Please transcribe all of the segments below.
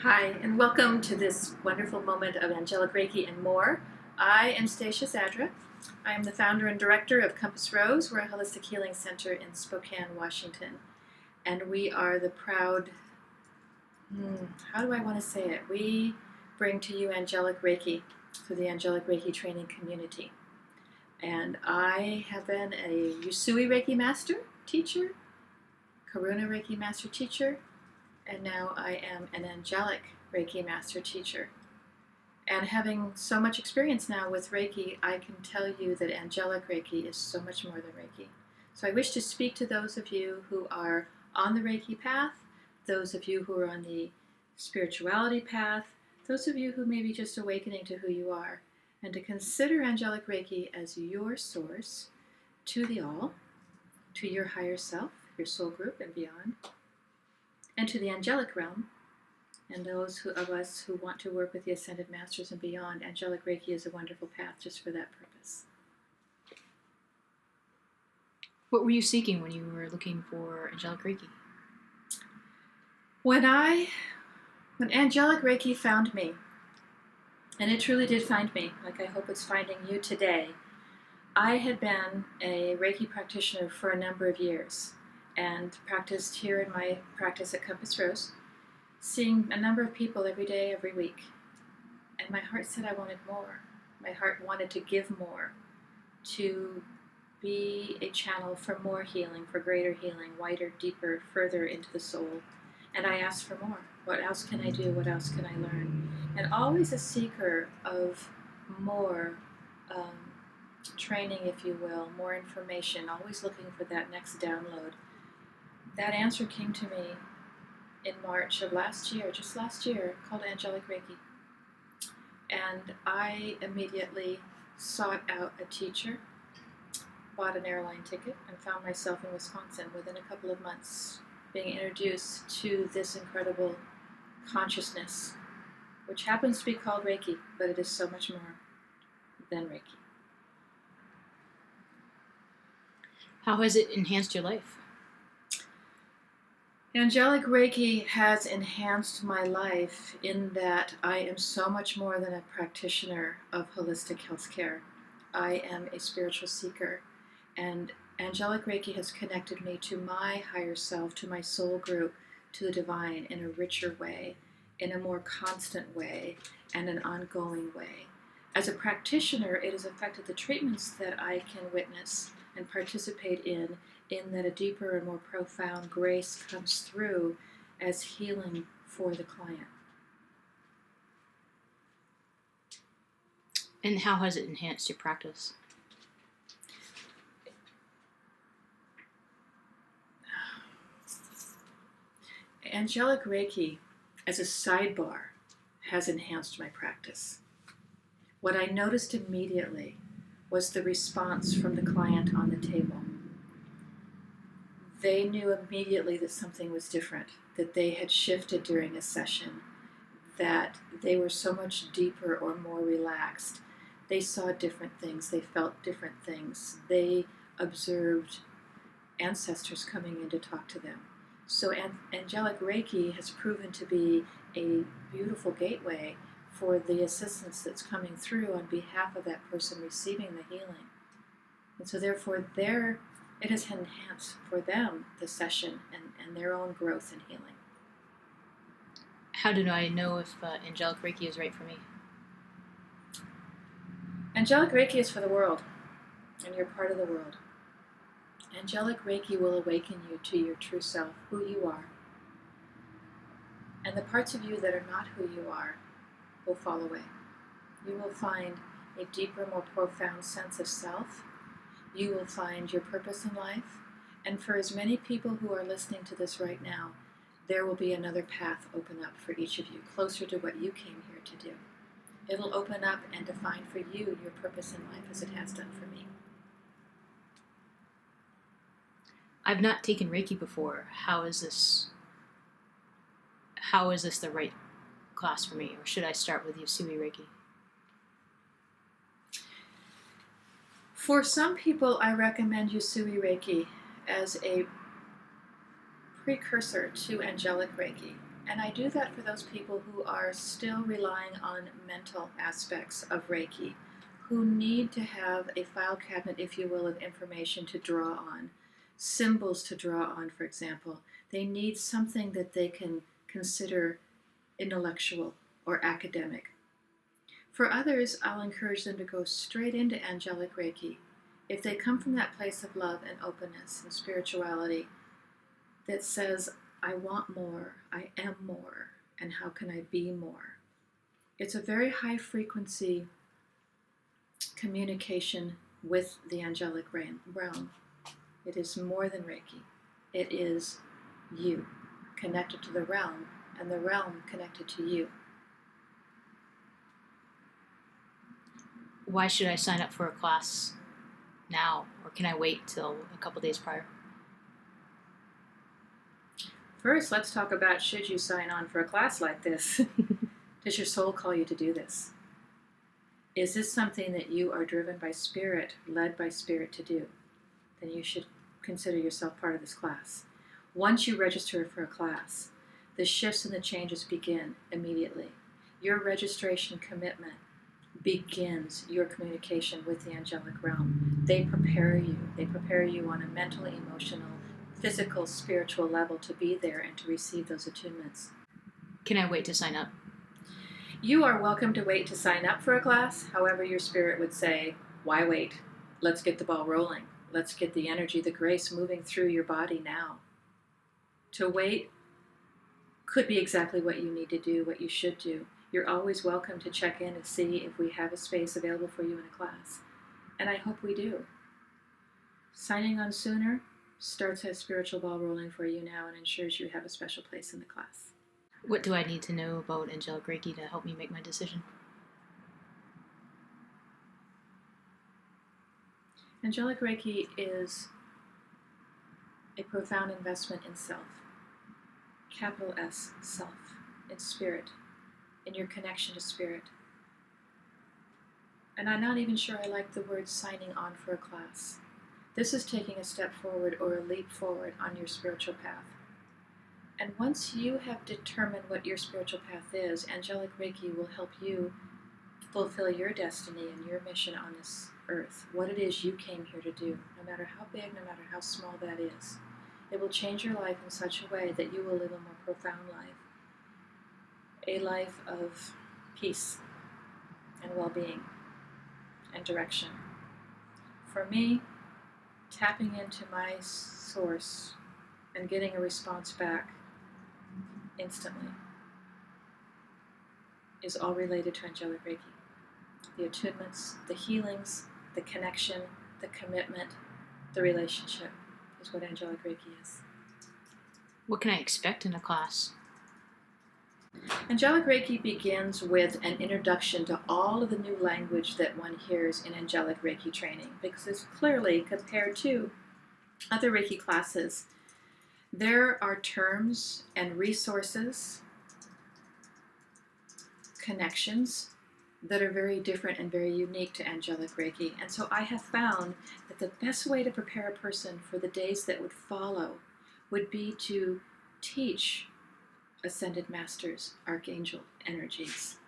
Hi, and welcome to this wonderful moment of Angelic Reiki and more. I am Stacia Zadra. I am the founder and director of Compass Rose. We're a holistic healing center in Spokane, Washington. And we are the proud, how do I want to say it? We bring to you Angelic Reiki through the Angelic Reiki training community. And I have been a Usui Reiki master teacher, Karuna Reiki master teacher, and now I am an Angelic Reiki master teacher. And having so much experience now with Reiki, I can tell you that Angelic Reiki is so much more than Reiki. So I wish to speak to those of you who are on the Reiki path, those of you who are on the spirituality path, those of you who may be just awakening to who you are, and to consider Angelic Reiki as your source to the all, to your higher self, your soul group and beyond, and to the angelic realm, and those of us who want to work with the Ascended Masters and beyond. Angelic Reiki is a wonderful path just for that purpose. What were you seeking when you were looking for Angelic Reiki? When Angelic Reiki found me, and it truly did find me, like I hope it's finding you today, I had been a Reiki practitioner for a number of years and practiced here in my practice at Compass Rose, seeing a number of people every day, every week. And my heart said I wanted more. My heart wanted to give more, to be a channel for more healing, for greater healing, wider, deeper, further into the soul. And I asked for more. What else can I do? What else can I learn? And always a seeker of more training, if you will, more information, always looking for that next download. That answer came to me in March of just last year, called Angelic Reiki. And I immediately sought out a teacher, bought an airline ticket, and found myself in Wisconsin within a couple of months, being introduced to this incredible consciousness, which happens to be called Reiki, but it is so much more than Reiki. How has it enhanced your life? Angelic Reiki has enhanced my life in that I am so much more than a practitioner of holistic healthcare. I am a spiritual seeker, and Angelic Reiki has connected me to my higher self, to my soul group, to the divine in a richer way, in a more constant way, and an ongoing way. As a practitioner, it has affected the treatments that I can witness and participate in that a deeper and more profound grace comes through as healing for the client. And how has it enhanced your practice? Angelic Reiki, as a sidebar, has enhanced my practice. What I noticed immediately was the response from the client on the table. They knew immediately that something was different, that they had shifted during a session, that they were so much deeper or more relaxed. They saw different things, they felt different things, they observed ancestors coming in to talk to them. So Angelic Reiki has proven to be a beautiful gateway for the assistance that's coming through on behalf of that person receiving the healing. And so therefore it has enhanced for them the session and their own growth and healing. How do I know if Angelic Reiki is right for me? Angelic Reiki is for the world, and you're part of the world. Angelic Reiki will awaken you to your true self, who you are. And the parts of you that are not who you are will fall away. You will find a deeper, more profound sense of self. You will find your purpose in life. And for as many people who are listening to this right now, there will be another path open up for each of you, closer to what you came here to do. It'll open up and define for you your purpose in life as it has done for me. I've not taken Reiki before. How is this the right class for me? Or should I start with Usui Reiki? For some people, I recommend Usui Reiki as a precursor to Angelic Reiki. And I do that for those people who are still relying on mental aspects of Reiki, who need to have a file cabinet, if you will, of information to draw on, symbols to draw on, for example. They need something that they can consider intellectual or academic. For others, I'll encourage them to go straight into Angelic Reiki. If they come from that place of love and openness and spirituality that says, I want more, I am more, and how can I be more? It's a very high frequency communication with the angelic realm. It is more than Reiki. It is you connected to the realm, and the realm connected to you. Why should I sign up for a class now, or can I wait till a couple days prior? First, let's talk about, should you sign on for a class like this? Does your soul call you to do this? Is this something that you are driven by spirit, led by spirit to do? Then you should consider yourself part of this class. Once you register for a class, the shifts and the changes begin immediately. Your registration commitment begins your communication with the angelic realm. They prepare you. They prepare you on a mental, emotional, physical, spiritual level to be there and to receive those attunements. Can I wait to sign up? You are welcome to wait to sign up for a class. However, your spirit would say, why wait? Let's get the ball rolling. Let's get the energy, the grace moving through your body now. To wait could be exactly what you need to do, what you should do. You're always welcome to check in and see if we have a space available for you in a class. And I hope we do. Signing on sooner starts that spiritual ball rolling for you now and ensures you have a special place in the class. What do I need to know about Angelic Reiki to help me make my decision? Angelic Reiki is a profound investment in self. Capital S, self, in spirit, in your connection to spirit. And I'm not even sure I like the word signing on for a class. This is taking a step forward or a leap forward on your spiritual path. And once you have determined what your spiritual path is, Angelic Reiki will help you fulfill your destiny and your mission on this earth, what it is you came here to do, no matter how big, no matter how small that is. It will change your life in such a way that you will live a more profound life, a life of peace and well-being and direction. For me, tapping into my source and getting a response back instantly is all related to Angelic Reiki. The attunements, the healings, the connection, the commitment, the relationship is what Angelic Reiki is. What can I expect in a class? Angelic Reiki begins with an introduction to all of the new language that one hears in Angelic Reiki training, because it's clearly, compared to other Reiki classes, there are terms and resources, connections that are very different and very unique to Angelic Reiki. And so I have found that the best way to prepare a person for the days that would follow would be to teach Ascended Masters, Archangel energies,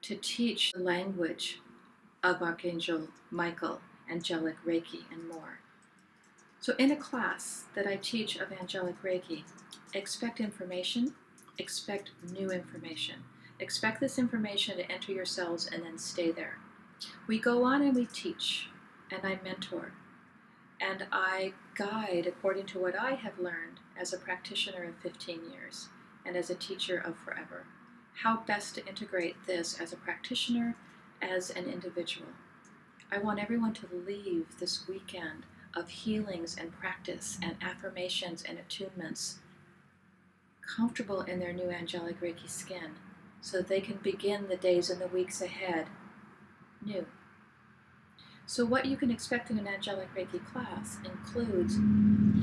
to teach the language of Archangel Michael, Angelic Reiki, and more. So in a class that I teach of Angelic Reiki, expect information, expect new information. Expect this information to enter your cells and then stay there. We go on and we teach, and I mentor, and I guide according to what I have learned as a practitioner of 15 years and as a teacher of forever. How best to integrate this as a practitioner, as an individual. I want everyone to leave this weekend of healings and practice and affirmations and attunements comfortable in their new Angelic Reiki skin, so that they can begin the days and the weeks ahead new. So what you can expect in an Angelic Reiki class includes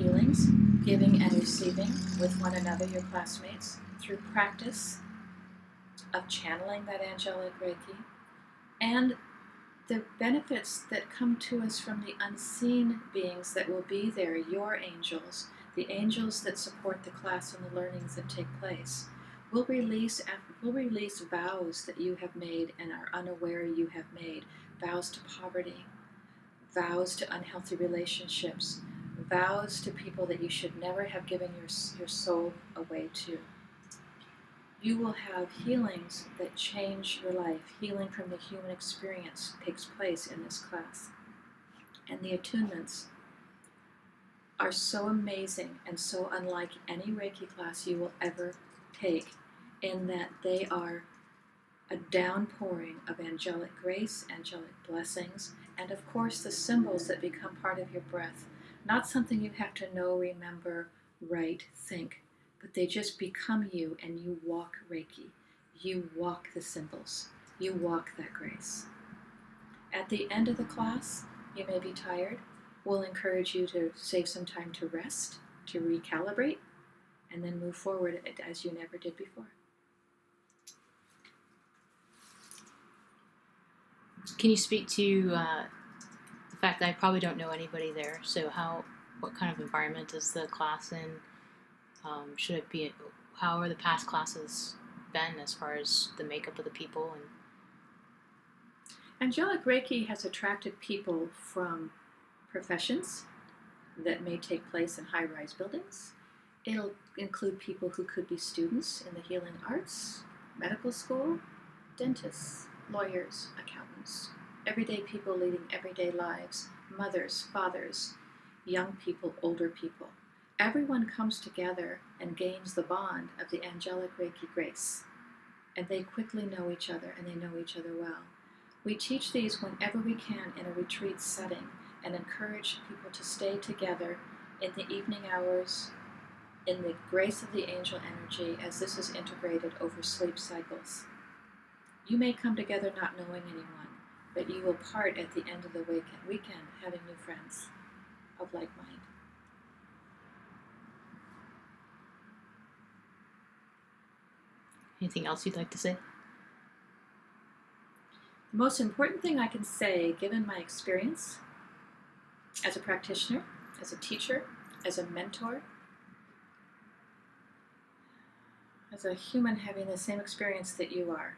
healings, giving and receiving with one another, your classmates, through practice of channeling that Angelic Reiki, and the benefits that come to us from the unseen beings that will be there, your angels, the angels that support the class and the learnings that take place, We'll release vows that you have made and are unaware you have made, vows to poverty, vows to unhealthy relationships, vows to people that you should never have given your soul away to. You will have healings that change your life. Healing from the human experience takes place in this class. And the attunements are so amazing and so unlike any Reiki class you will ever take, in that they are a downpouring of angelic grace, angelic blessings, and of course the symbols that become part of your breath. Not something you have to know, remember, write, think, but they just become you, and you walk Reiki. You walk the symbols. You walk that grace. At the end of the class, you may be tired. We'll encourage you to save some time to rest, to recalibrate, and then move forward as you never did before. Can you speak to the fact that I probably don't know anybody there? So what kind of environment is the class in? Should it be? How are the past classes been as far as the makeup of the people? And Angelic Reiki has attracted people from professions that may take place in high-rise buildings. It'll include people who could be students in the healing arts, medical school, dentists, lawyers, accountants, everyday people leading everyday lives, mothers, fathers, young people, older people. Everyone comes together and gains the bond of the Angelic Reiki grace, and they quickly know each other, and they know each other well. We teach these whenever we can in a retreat setting and encourage people to stay together in the evening hours in the grace of the angel energy, as this is integrated over sleep cycles. You may come together not knowing anyone, but you will part at the end of the weekend having new friends of like mind. anything else you'd like to say? The most important thing I can say, given my experience as a practitioner, as a teacher, as a mentor, as a human having the same experience that you are,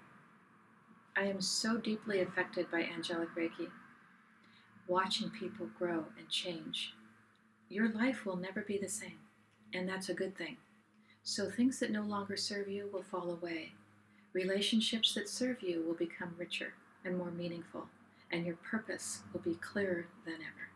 I am so deeply affected by Angelic Reiki, watching people grow and change. Your life will never be the same, and that's a good thing. So things that no longer serve you will fall away. Relationships that serve you will become richer and more meaningful, and your purpose will be clearer than ever.